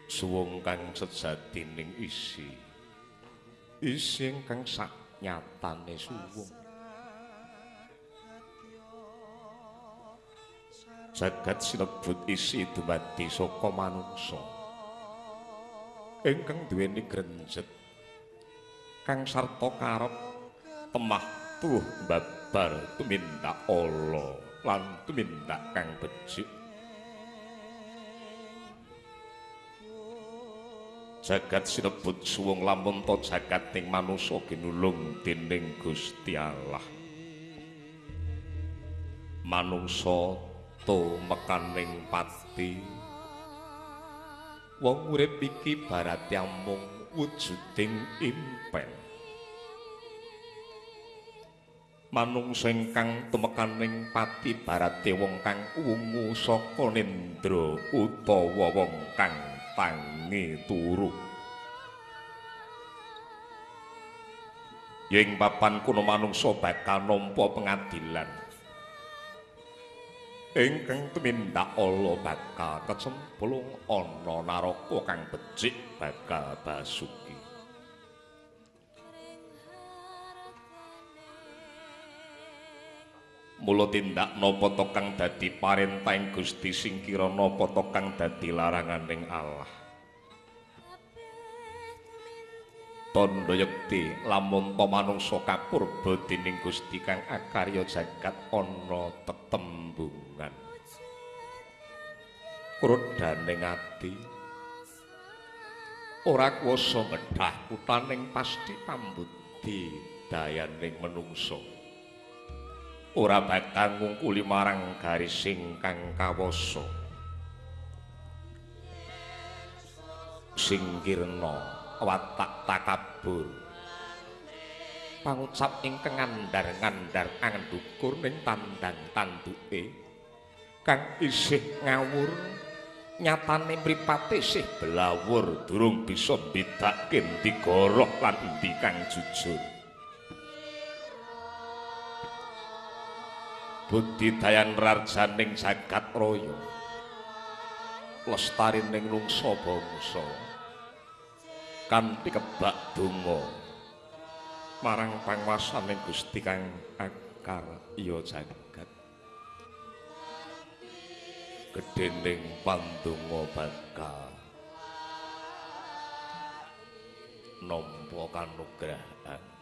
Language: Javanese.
suwung kang sejatining isi kang sak nyatane suwung jagat sinebut isi dumadi saka manungsa ingkang duweni grenjet kang sarta karep temah tuh babar tumindak ala lan tumindak kang becik jagat sinebut suwung lamun ta jagating manusa ginulung dening Gusti Allah manungsa to mekaning pati wong urip iki barate mung wujuding impen manungsa ingkang tumekaning pati barate wong kang ungu saka nendra utawa wong kang tangi turu ing papan kuno manungsa bakal nampa pengadilan ingkang tumindak ala bakal kecemplung ana naraka kang becik bakal basuki mula tindak napa to kang dadi parentahing Gusti sing kira napa to kang dadi laranganing Allah tandha yekti lamun ta manungsa kapurba dening Gusti kang akarya jagat ana tetembungan krodhaning ati ora kuwasa medhah kutaning pasti pambudi dayaning manungsa ora bakal ngungkuli marang garis ingkang kawasa singkirna watak takabur pangucap ingkang ngandar-ngandar andukur ning tandang tanduke kang isih ngawur nyatane mripate isih belawur durung bisa bedake endi goroh lan endi kang jujur budidayan rajaning jagat raya lestarining nungsa bangsa kanthi kebak donga marang panguwasaning Gusti kang akarya jagat gedhening pandonga bakal nampa kanugrahan